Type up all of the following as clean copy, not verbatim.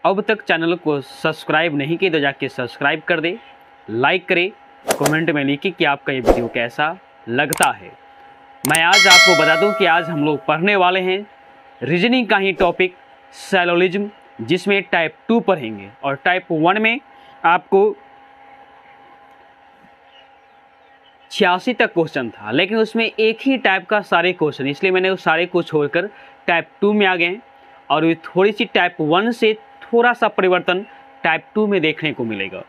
अब तक चैनल को सब्सक्राइब नहीं किए तो जाके सब्सक्राइब कर दे, लाइक करें, कमेंट में लिखिए कि आपका ये वीडियो कैसा लगता है। मैं आज आपको बता दूं कि आज हम लोग पढ़ने वाले हैं रीजनिंग का ही टॉपिक सैलोलिज्म, जिसमें टाइप 2 पढ़ेंगे और टाइप 1 में आपको 86 तक क्वेश्चन था, लेकिन उसमें एक ही टाइप का सारे क्वेश्चन, इसलिए मैंने उस सारे को छोड़कर टाइप 2 में आ गए हैं और थोड़ी सी टाइप 1 से थोड़ा सा परिवर्तन टाइप 2 में देखने को मिलेगा।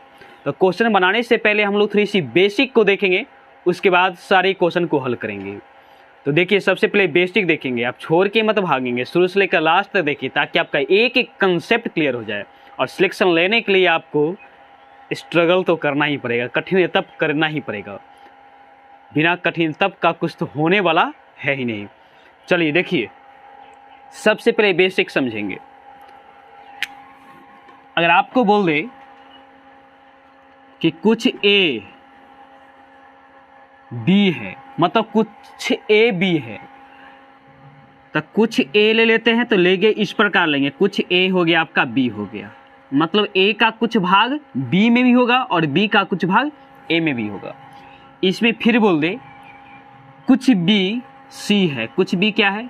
तो क्वेश्चन बनाने से पहले हम लोग थोड़ी सी बेसिक को देखेंगे, उसके बाद सारे क्वेश्चन को हल करेंगे। तो देखिए, सबसे पहले बेसिक देखेंगे, आप छोड़ के मत भागेंगे, शुरू से लेकर लास्ट तक देखिए ताकि आपका एक एक कंसेप्ट क्लियर हो जाए। और सिलेक्शन लेने के लिए आपको स्ट्रगल तो करना ही पड़ेगा, कठिन तप करना ही पड़ेगा, बिना कठिन तप का कुछ तो होने वाला है ही नहीं। चलिए देखिए, सबसे पहले बेसिक समझेंगे। अगर आपको बोल दे कि कुछ ए बी है, मतलब कुछ ए बी है, तो कुछ ए ले लेते हैं, तो लेंगे इस प्रकार लेंगे, कुछ ए हो गया आपका बी हो गया, मतलब ए का कुछ भाग बी में भी होगा और बी का कुछ भाग ए में भी होगा। इसमें फिर बोल दे कुछ बी सी है, कुछ बी क्या है,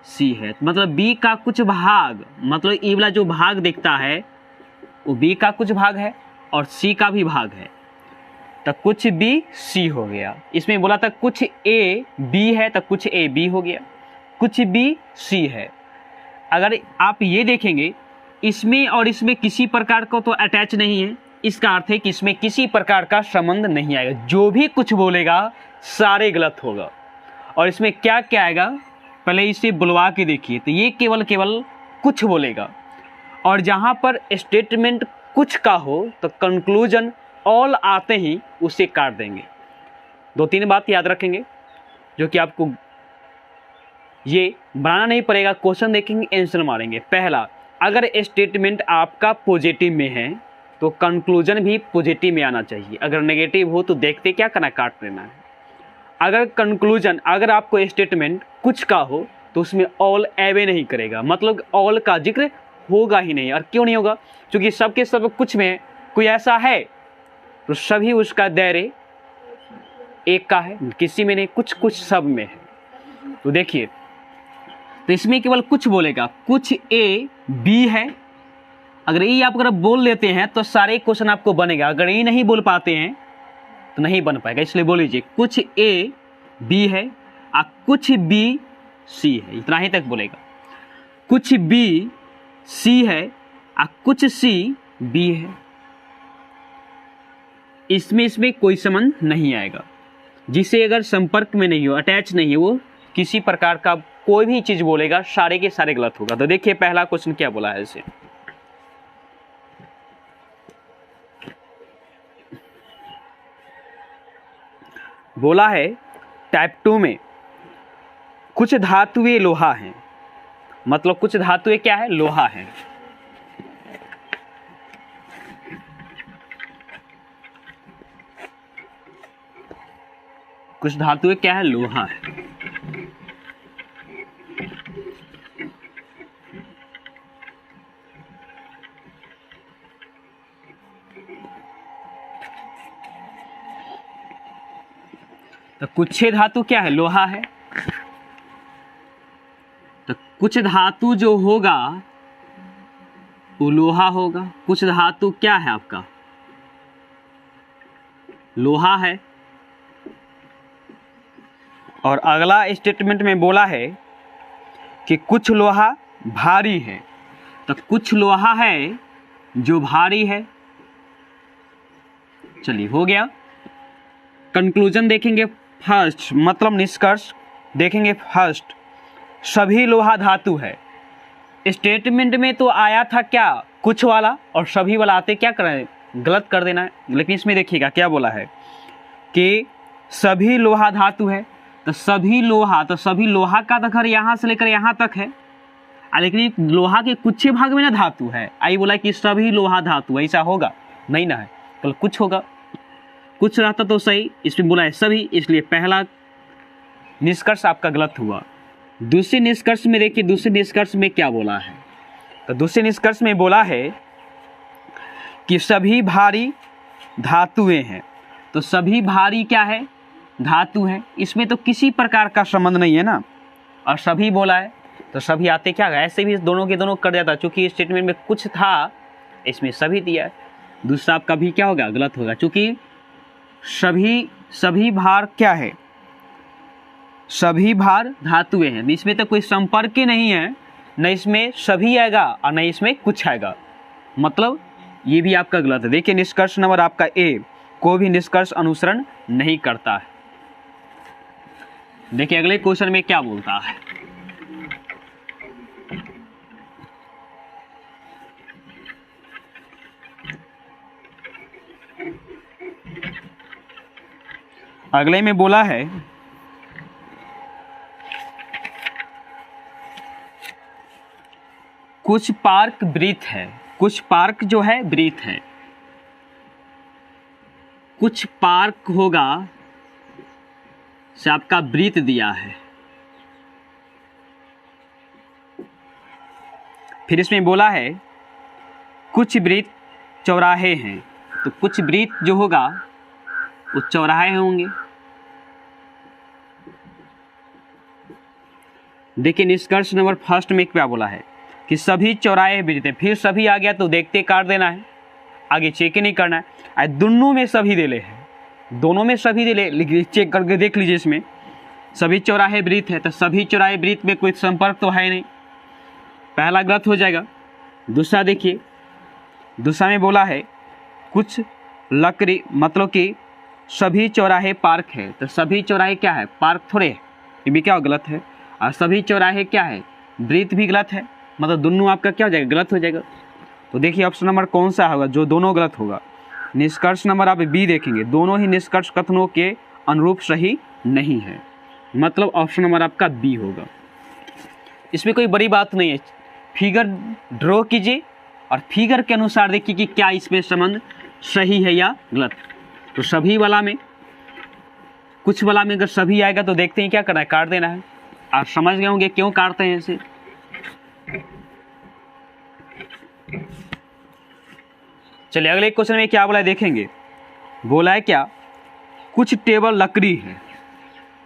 सी है, मतलब बी का कुछ भाग, मतलब ई वाला जो भाग दिखता है वो बी का कुछ भाग है और सी का भी भाग है, तो कुछ बी सी हो गया। इसमें बोला था कुछ ए बी है तो कुछ ए बी हो गया, कुछ बी सी है। अगर आप ये देखेंगे, इसमें और इसमें किसी प्रकार का तो अटैच नहीं है, इसका अर्थ है कि इसमें किसी प्रकार का संबंध नहीं आएगा, जो भी कुछ बोलेगा सारे गलत होगा। और इसमें क्या क्या आएगा, पहले इसे बुलवा के देखिए, तो ये केवल कुछ बोलेगा, और जहाँ पर स्टेटमेंट कुछ का हो तो कंक्लूजन ऑल आते ही उसे काट देंगे। 2-3 बात याद रखेंगे जो कि आपको ये बनाना नहीं पड़ेगा, क्वेश्चन देखेंगे आंसर मारेंगे। पहला, अगर स्टेटमेंट आपका पॉजिटिव में है तो कंक्लूजन भी पॉजिटिव में आना चाहिए, अगर नेगेटिव हो तो देखते क्या करना, काट देना है। अगर कंक्लूजन, अगर आपको स्टेटमेंट कुछ का हो तो उसमें ऑल एवे नहीं करेगा, मतलब ऑल का जिक्र होगा ही नहीं। और क्यों नहीं होगा, क्योंकि सबके सब कुछ में कोई ऐसा है तो सभी उसका दायरे एक का है, किसी में नहीं, कुछ कुछ सब में है। तो देखिए, तो इसमें केवल कुछ बोलेगा, कुछ ए बी है। अगर ये आप अगर बोल लेते हैं तो सारे क्वेश्चन आपको बनेगा, अगर ये नहीं बोल पाते हैं तो नहीं बन पाएगा, इसलिए बोल लीजिए कुछ ए बी है और कुछ बी सी है, इतना ही तक बोलेगा। कुछ बी सी है और कुछ सी बी है, इसमें कोई संबंध नहीं आएगा। जिसे अगर संपर्क में नहीं हो, अटैच नहीं है, वो किसी प्रकार का कोई भी चीज बोलेगा सारे के सारे गलत होगा। तो देखिए पहला क्वेश्चन क्या बोला है, इसे बोला है टाइप 2 में कुछ धातुएं लोहा हैं, मतलब कुछ धातुएं क्या है, लोहा है। कुछ धातुएं क्या है, लोहा है। तो कुछ धातु क्या है, लोहा है। तो कुछ धातु जो होगा वो लोहा होगा। कुछ धातु क्या है आपका, लोहा है। और अगला स्टेटमेंट में बोला है कि कुछ लोहा भारी है, तो कुछ लोहा है जो भारी है। चलिए हो गया। कंक्लूजन देखेंगे फर्स्ट, मतलब निष्कर्ष देखेंगे फर्स्ट, सभी लोहा धातु है। स्टेटमेंट में तो आया था क्या, कुछ वाला, और सभी वाला आते क्या करें, गलत कर देना है। लेकिन इसमें देखिएगा क्या बोला है कि सभी लोहा धातु है, तो सभी लोहा, तो सभी लोहा का तो घर यहाँ से लेकर यहाँ तक है, लेकिन लोहा के कुछ भाग में ना धातु है। आई बोला कि सभी लोहा धातु, ऐसा होगा नहीं ना है, कल कुछ होगा, कुछ रहता तो सही, इसमें बोला है सभी, इसलिए पहला निष्कर्ष आपका गलत हुआ। दूसरे निष्कर्ष में देखिए, दूसरे निष्कर्ष में क्या बोला है, तो दूसरे निष्कर्ष में बोला है कि सभी भारी धातुएं हैं। तो सभी भारी क्या है, धातु है। इसमें तो किसी प्रकार का संबंध नहीं है ना, और सभी बोला है तो सभी आते क्या है, ऐसे भी दोनों के दोनों कर जाता, क्योंकि स्टेटमेंट में कुछ था, इसमें सभी दिया है। दूसरा आपका भी क्या होगा, गलत होगा, क्योंकि सभी भार क्या है, सभी भार धातुएं हैं। इसमें तो कोई संपर्क ही नहीं है, न इसमें सभी आएगा और न इसमें कुछ आएगा, मतलब ये भी आपका गलत है। देखिए निष्कर्ष नंबर आपका ए, कोई भी निष्कर्ष अनुसरण नहीं करता है। देखिए अगले क्वेश्चन में क्या बोलता है, अगले में बोला है कुछ पार्क वृत्त है, कुछ पार्क जो है वृत्त है, कुछ पार्क होगा से आपका वृत्त दिया है। फिर इसमें बोला है कुछ वृत्त चौराहे हैं, तो कुछ वृत्त जो होगा वो चौराहे होंगे। देखिए निष्कर्ष नंबर फर्स्ट में क्या बोला है कि सभी चौराहे वृत्त है। फिर सभी आ गया तो देखते काट देना है, आगे चेक ही नहीं करना है। दोनों में सभी दे ले है, दोनों में सभी दे ले, चेक करके देख लीजिए। इसमें सभी चौराहे वृत्त है, तो सभी चौराहे वृत्त में कोई संपर्क तो है नहीं, पहला गलत हो जाएगा। दूसरा देखिए, दूसरा में बोला है कुछ लकड़ी, मतलब कि सभी चौराहे पार्क है, तो सभी चौराहे क्या है, पार्क थोड़े है, ये भी क्या गलत है। और सभी चौराहे क्या है, वृत्त भी गलत है, मतलब दोनों आपका क्या हो जाएगा, गलत हो जाएगा। तो देखिए ऑप्शन नंबर कौन सा होगा जो दोनों गलत होगा। निष्कर्ष नंबर आप बी देखेंगे, दोनों ही निष्कर्ष कथनों के अनुरूप सही नहीं है, मतलब ऑप्शन नंबर आपका बी होगा। इसमें कोई बड़ी बात नहीं है, फिगर ड्रॉ कीजिए और फिगर के अनुसार देखिए कि क्या इसमें संबंध सही है या गलत। तो सभी वाला में, कुछ वाला में अगर सभी आएगा तो देखते हैं क्या करना है, काट देना है। आप समझ गए होंगे क्यों काटते हैं इसे। चलिए अगले क्वेश्चन में क्या बोला है देखेंगे। बोला है क्या, कुछ टेबल लकड़ी है,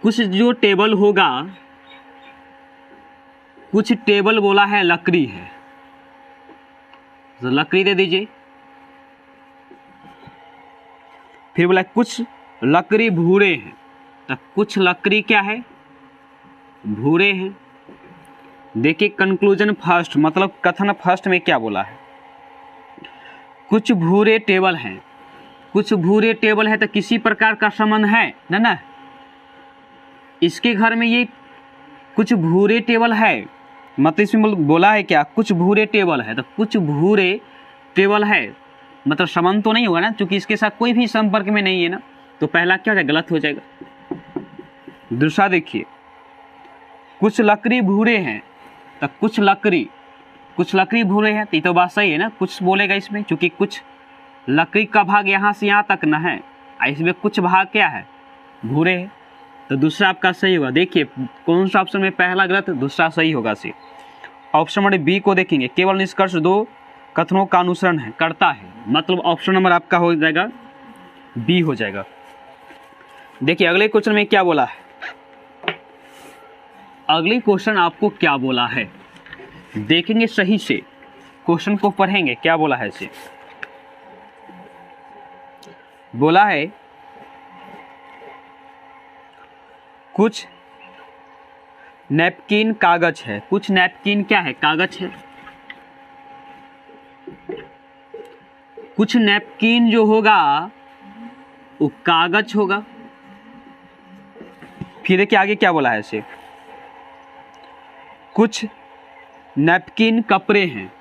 कुछ जो टेबल होगा, कुछ टेबल बोला है लकड़ी है, तो लकड़ी दे दीजिए। फिर बोला कुछ लकड़ी भूरे हैं, तो कुछ लकड़ी क्या है, भूरे हैं। देखिए कंक्लूजन फर्स्ट, मतलब कथन फर्स्ट में क्या बोला है, कुछ भूरे टेबल हैं, कुछ भूरे टेबल है, तो किसी प्रकार का संबंध है ना, इसके घर में ये कुछ भूरे टेबल है, मतलब इसमें बोला है क्या, कुछ भूरे टेबल है, तो कुछ भूरे टेबल है, मतलब संबंध तो नहीं होगा ना, क्योंकि इसके साथ कोई भी संपर्क में नहीं है ना, तो पहला क्या हो जाएगा, गलत हो जाएगा। दूसरा देखिए, कुछ लकड़ी भूरे हैं, तो कुछ लकड़ी भूरे हैं, तो ये तो बात सही है ना, कुछ बोलेगा इसमें, क्योंकि कुछ लकड़ी का भाग यहाँ से यहाँ तक न है, इसमें कुछ भाग क्या है, भूरे है, तो दूसरा आपका सही होगा। देखिए कौन सा ऑप्शन में पहला गलत, दूसरा सही होगा। सी ऑप्शन नंबर बी को देखेंगे, केवल निष्कर्ष दो कथनों का अनुसरण है करता है, मतलब ऑप्शन नंबर आपका हो जाएगा बी हो जाएगा। देखिए अगले क्वेश्चन में क्या बोला है, अगले क्वेश्चन आपको क्या बोला है देखेंगे, सही से क्वेश्चन को पढ़ेंगे। क्या बोला है इसे, बोला है कुछ नैपकिन कागज है, कुछ नैपकिन क्या है, कागज है, कुछ नैपकिन जो होगा वो कागज होगा। फिर देखिए आगे क्या बोला है इसे, कुछ नैपकिन कपड़े हैं,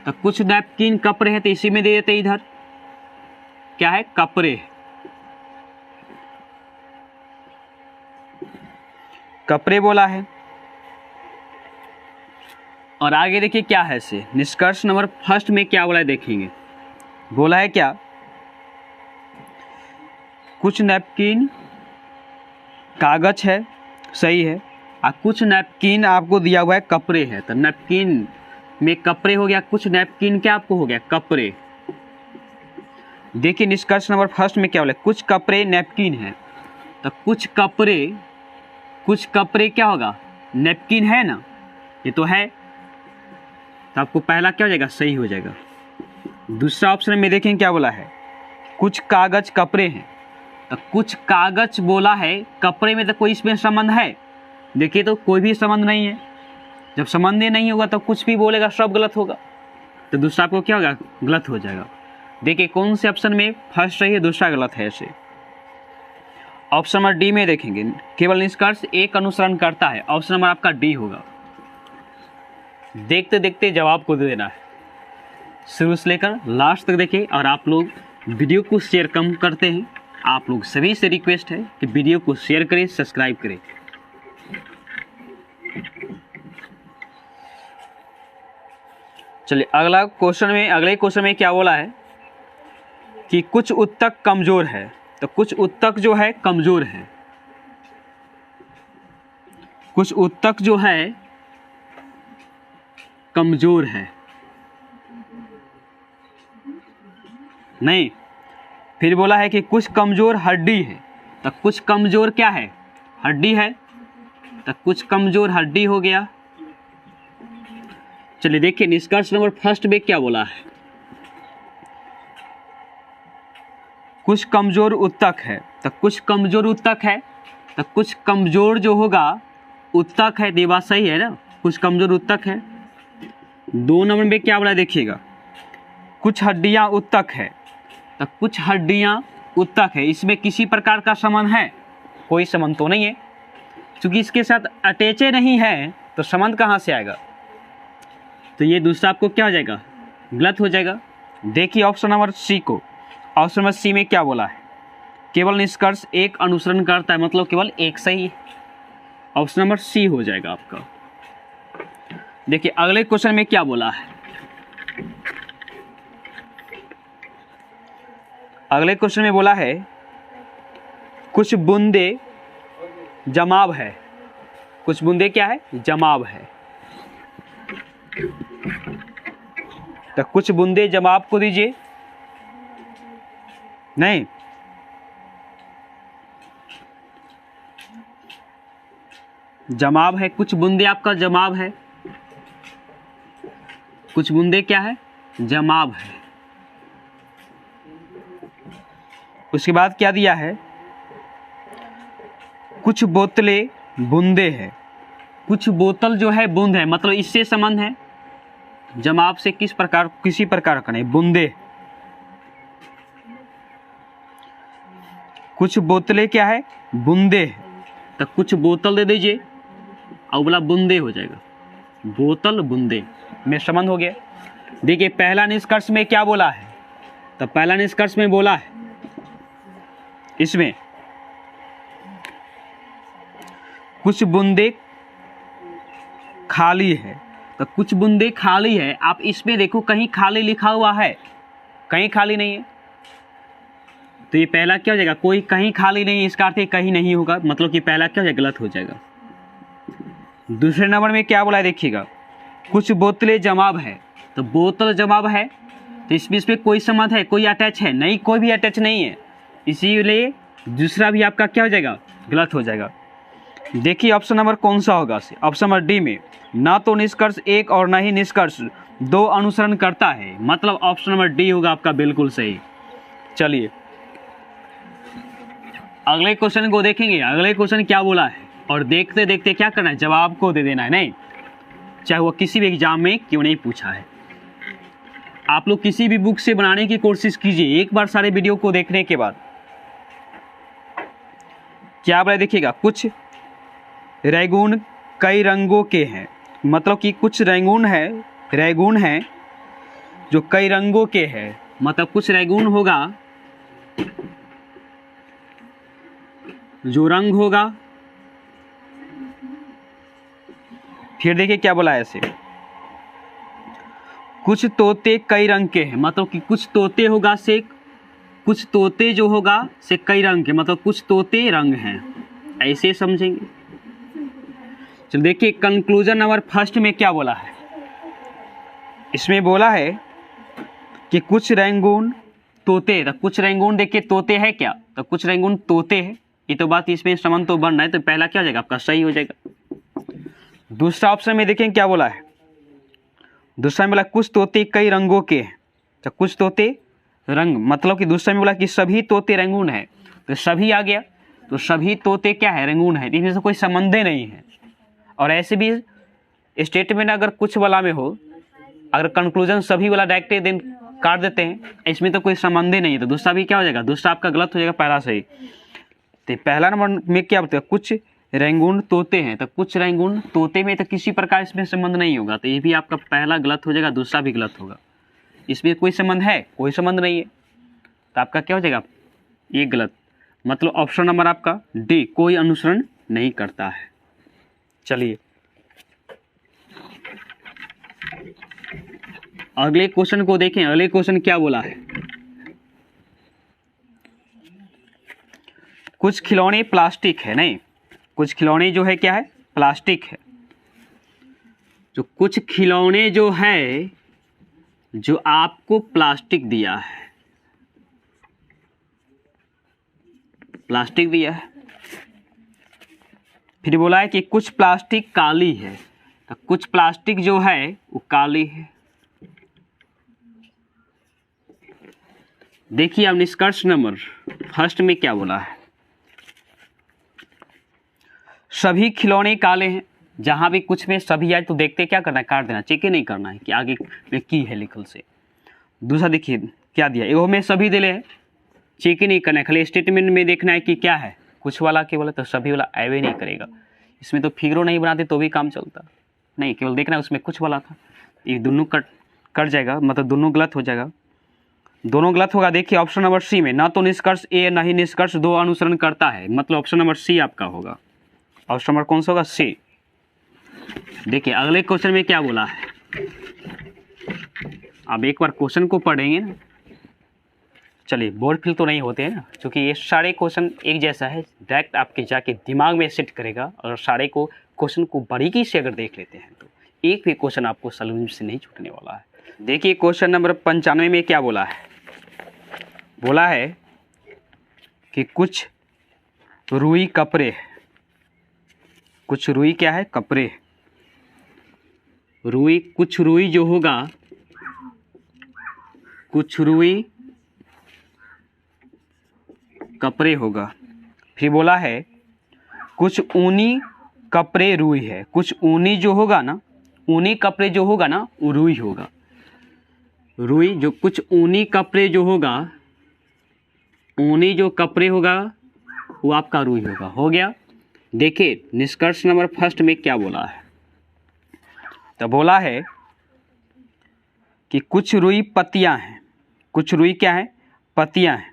तो कुछ नैपकिन कपड़े हैं, तो इसी में दे देते इधर क्या है, कपड़े, कपड़े बोला है। और आगे देखिए क्या है इसे, निष्कर्ष नंबर फर्स्ट में क्या बोला है देखेंगे। बोला है क्या, कुछ नैपकिन कागज है, सही है, और कुछ नैपकिन आपको दिया हुआ है कपड़े है, तो नैपकिन में कपड़े हो गया, कुछ नैपकिन क्या आपको हो गया, कपड़े। देखिए निष्कर्ष नंबर फर्स्ट में क्या बोला, कुछ कपड़े नैपकिन है, तो कुछ कपड़े क्या होगा, नैपकिन है ना, ये तो है, तो आपको पहला क्या हो जाएगा, सही हो जाएगा। दूसरा ऑप्शन में देखें क्या बोला है, कुछ कागज कपड़े हैं, तो कुछ कागज बोला है, कपड़े में तो कोई इसमें संबंध है, देखिए तो कोई भी संबंध नहीं है, जब संबंध नहीं होगा तो कुछ भी बोलेगा सब गलत होगा, तो दूसरा आपको क्या होगा, गलत हो जाएगा। देखिए कौन से ऑप्शन में फर्स्ट सही है, दूसरा गलत है। ऐसे ऑप्शन नंबर डी में देखेंगे, केवल निष्कर्ष एक अनुसरण करता है, ऑप्शन नंबर आपका डी होगा। देखते देखते जवाब को दे देना है, शुरू से लेकर लास्ट तक देखिए। और आप लोग वीडियो को शेयर कम करते हैं, आप लोग सभी से रिक्वेस्ट है कि वीडियो को शेयर करें, सब्सक्राइब करें। चलिए अगले क्वेश्चन में क्या बोला है कि कुछ उत्तक कमजोर है, तो कुछ उत्तक जो है कमजोर है, कुछ उत्तक जो है कमजोर है, नहीं, फिर बोला है कि कुछ कमजोर हड्डी है, तो कुछ कमजोर क्या है, हड्डी है, तो कुछ कमजोर हड्डी हो गया। चलिए देखिए निष्कर्ष नंबर फर्स्ट में क्या बोला है, कुछ कमजोर उत्तक है, तो कुछ कमजोर उत्तक है, तो कुछ कमजोर जो होगा उत्तक है, ये बात सही है ना, कुछ कमजोर उत्तक है। 2 नंबर में क्या बोला देखिएगा, कुछ हड्डियां उत्तक है, तो कुछ हड्डियां उत्तक है, इसमें किसी प्रकार का संबंध है, कोई संबंध तो नहीं है, क्योंकि इसके साथ अटैचे नहीं है तो संबंध कहाँ से आएगा, तो ये दूसरा आपको क्या हो जाएगा, गलत हो जाएगा। देखिए ऑप्शन नंबर सी को, ऑप्शन नंबर सी में क्या बोला है, केवल निष्कर्ष एक अनुसरण करता है, मतलब केवल एक सही है, ऑप्शन नंबर सी हो जाएगा आपका। देखिए अगले क्वेश्चन में क्या बोला है, अगले क्वेश्चन में बोला है कुछ बूंदे जमाव है, कुछ बूंदे क्या है, जमाव है, तो कुछ बूंदे जमाव को दीजिए, नहीं, जमाव है, कुछ बूंदे आपका जमाव है, कुछ बूंदे क्या है, जमाव है। उसके बाद क्या दिया है, कुछ बोतलें बूंदे है, कुछ बोतल जो है बूंद है, मतलब इससे संबंध है, जमाव से किसी प्रकार का नहीं, बूंदे, कुछ बोतलें क्या है, बूंदे है, तो कुछ बोतल दे दीजिए और बोला बूंदे हो जाएगा, बोतल बूंदे में संबंध हो गया। देखिए पहला निष्कर्ष में क्या बोला है, तो पहला निष्कर्ष में बोला है इसमें कुछ बूंदे खाली है, तो कुछ बूंदे खाली है, आप इसमें देखो कहीं खाली लिखा हुआ है, कहीं खाली नहीं है, तो ये पहला क्या हो जाएगा, कोई कहीं खाली नहीं है, इसका अर्थ कहीं नहीं होगा, मतलब कि पहला क्या हो जाएगा, गलत हो जाएगा। दूसरे नंबर में क्या बोला है देखिएगा, कुछ बोतलें जमाव है, तो बोतल जमाव है, तो इसमें कोई संबंध है, कोई अटैच है नहीं, कोई भी अटैच नहीं है, इसीलिए दूसरा भी आपका क्या हो जाएगा, गलत हो जाएगा। देखिए ऑप्शन नंबर कौन सा होगा, ऑप्शन नंबर डी में, ना तो निष्कर्ष एक और ना ही निष्कर्ष 2 अनुसरण करता है, मतलब ऑप्शन नंबर डी होगा आपका बिल्कुल सही। चलिए अगले क्वेश्चन को देखेंगे, अगले क्वेश्चन क्या बोला है, और देखते देखते क्या करना है, जवाब को दे देना है, नहीं, चाहे वो किसी भी एग्जाम में क्यों नहीं पूछा है। आप लोग किसी भी बुक से बनाने की कोशिश कीजिए, एक बार सारे वीडियो को देखने के बाद। क्या बोला देखिएगा, कुछ रैगून कई रंगों के हैं, मतलब कि कुछ रैगून है जो कई रंगों के हैं, मतलब कुछ रैगून होगा जो रंग होगा। फिर देखिए क्या बोला है ऐसे, कुछ तोते कई रंग के हैं, मतलब कि कुछ तोते होगा से, कुछ तोते जो होगा से कई रंग के, मतलब कुछ तोते रंग हैं, ऐसे समझेंगे। चलो देखिए कंक्लूजन नंबर फर्स्ट में क्या बोला है, इसमें बोला है कि कुछ रैगून तोते, तो कुछ रंगून देखिए तोते है क्या, तो कुछ रंगून तोते हैं, ये तो बात इसमें संबंध तो बन रहा है, तो पहला क्या हो जाएगा आपका सही हो जाएगा। दूसरा ऑप्शन में देखें क्या बोला है, दूसरा में बोला कुछ तोते कई रंगों के हैं, तो कुछ तोते रंग मतलब कि दूसरा में बोला कि सभी तोते रंगून है, तो सभी आ गया, तो सभी तोते क्या है रंगून है, इसमें से कोई संबंध नहीं है। और ऐसे भी स्टेटमेंट अगर कुछ वाला में हो, अगर कंक्लूजन सभी वाला डायरेक्ट दिन काट देते हैं, इसमें तो कोई संबंध ही नहीं है, तो दूसरा भी क्या हो जाएगा, दूसरा आपका गलत हो जाएगा, पहला सही। तो पहला नंबर में क्या बताया, कुछ रंगून तोते हैं, तो कुछ रंगून तोते में तो किसी प्रकार इसमें संबंध नहीं होगा, तो ये भी आपका पहला गलत हो जाएगा, दूसरा भी गलत होगा। इसमें कोई संबंध है, कोई संबंध नहीं है, तो आपका क्या हो जाएगा, ये गलत। मतलब ऑप्शन नंबर आपका डी कोई अनुसरण नहीं करता है। चलिए अगले क्वेश्चन को देखें, अगले क्वेश्चन क्या बोला है, कुछ खिलौने प्लास्टिक है, नहीं कुछ खिलौने जो है क्या है प्लास्टिक है, जो कुछ खिलौने जो है जो आपको प्लास्टिक दिया है, प्लास्टिक दिया है। फिर बोला है कि कुछ प्लास्टिक काली है, तो कुछ प्लास्टिक जो है वो काली है। देखिए अब निष्कर्ष नंबर फर्स्ट में क्या बोला है, सभी खिलौने काले हैं, जहां भी कुछ में सभी आए तो देखते क्या करना है, काट देना, चेक ही नहीं करना है कि आगे में की है लिखल से। दूसरा देखिए क्या दिया, एगो में सभी दिले है, चेक ही नहीं करना है, खाली स्टेटमेंट में देखना है कि क्या है, कुछ वाला केवल तो सभी वाला आवे नहीं करेगा, इसमें तो फिगरों नहीं बनाते तो भी काम चलता नहीं, केवल देखना है उसमें कुछ वाला था, ये दोनों कट जाएगा, मतलब दोनों गलत हो जाएगा, दोनों गलत होगा। देखिए ऑप्शन नंबर सी में ना तो निष्कर्ष ए ना ही निष्कर्ष दो अनुसरण करता है, मतलब ऑप्शन नंबर सी आपका होगा। ऑप्शन नंबर कौन सा होगा, सी। देखिए अगले क्वेश्चन में क्या बोला है, अब एक बार क्वेश्चन को पढ़ेंगे ना, चलिए बोर्ड फिल तो नहीं होते हैं ना, क्योंकि ये सारे क्वेश्चन एक जैसा है, डायरेक्ट आपके जाके दिमाग में सेट करेगा, और सारे को क्वेश्चन को बारीकी से अगर देख लेते हैं तो एक भी क्वेश्चन आपको सलून से नहीं छूटने वाला है। देखिए क्वेश्चन नंबर 95 में क्या बोला है, बोला है कि कुछ रुई कपड़े, कुछ रुई क्या है कपड़े, रुई कुछ रुई जो होगा, कुछ रुई कपड़े होगा। फिर बोला है कुछ ऊनी कपड़े रुई है, कुछ ऊनी जो होगा ना, ऊनी कपड़े जो होगा ना वो रुई होगा, रुई जो कुछ ऊनी कपड़े जो होगा, ऊनी जो कपड़े होगा वो आपका रुई होगा, हो गया। देखिए निष्कर्ष नंबर फर्स्ट में क्या बोला है, तो बोला है कि कुछ रुई पत्तियां हैं, कुछ रुई क्या है पत्तियां हैं,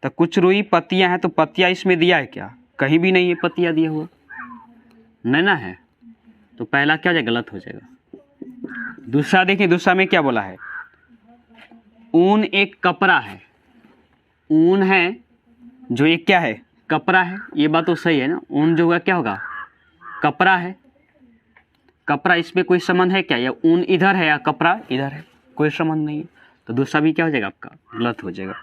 तो कुछ रुई पत्तियां हैं, तो पत्तियां इसमें दिया है क्या, कहीं भी नहीं है पत्तियां दिया हुआ, नहीं ना है, तो पहला क्या हो जाएगा गलत हो जाएगा। दूसरा देखिए दूसरा में क्या बोला है, ऊन एक कपड़ा है, ऊन है जो एक क्या है कपड़ा है, ये बात तो सही है ना, ऊन जो होगा क्या होगा कपड़ा है, कपड़ा इसमें कोई संबंध है क्या, या ऊन इधर है या कपड़ा इधर है, कोई संबंध नहीं है, तो दूसरा भी क्या हो जाएगा आपका गलत हो जाएगा।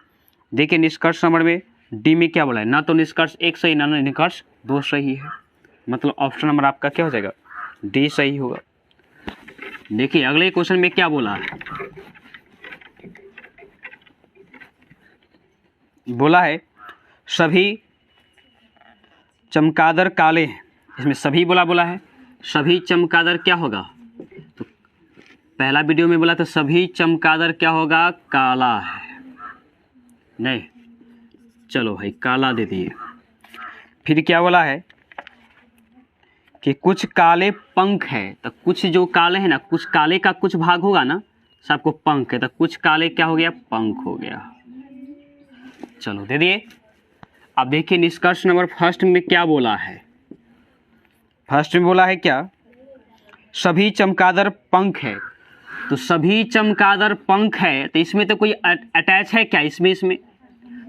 देखिए निष्कर्ष नंबर में डी में क्या बोला है, ना तो निष्कर्ष एक सही ना निष्कर्ष दो सही है, मतलब ऑप्शन नंबर आपका क्या हो जाएगा डी सही होगा। देखिए अगले क्वेश्चन में क्या बोला है, बोला है सभी चमगादड़ काले हैं, इसमें सभी बोला है, सभी चमगादड़ क्या होगा, तो पहला वीडियो में बोला तो सभी चमगादड़ क्या होगा काला है, नहीं चलो भाई काला दे दिए। फिर क्या बोला है कि कुछ काले पंख है, तो कुछ जो काले है ना, कुछ काले का कुछ भाग होगा ना, सबको पंख है, तो कुछ काले क्या हो गया पंख हो गया, चलो दे दिए। अब देखिए निष्कर्ष नंबर फर्स्ट में क्या बोला है, फर्स्ट में बोला है क्या सभी चमगादड़ पंख है, तो सभी चमगादड़ पंख है, तो इसमें तो कोई अटैच है क्या इसमें,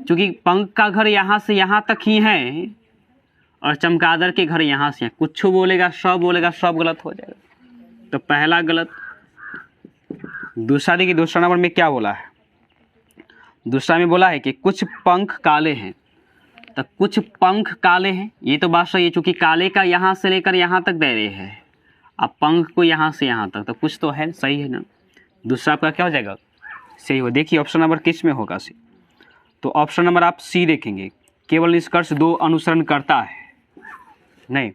क्योंकि पंख का घर यहाँ से यहाँ तक ही है और चमगादड़ के घर यहाँ से, कुछ बोलेगा सब गलत हो जाएगा, तो पहला गलत। दूसरा देखिए दूसरा नंबर में क्या बोला है, दूसरा में बोला है कि कुछ पंख काले हैं, तो कुछ पंख काले हैं, ये तो बात सही है, चूँकि काले का यहाँ से लेकर यहाँ तक दायरे है, अब पंख को यहाँ से यहाँ तक, तो कुछ तो है, सही है ना। दूसरा आपका क्या हो जाएगा, सही हो। देखिए ऑप्शन नंबर किस में होगा सी, तो ऑप्शन नंबर आप सी देखेंगे, केवल निष्कर्ष 2 अनुसरण करता है, नहीं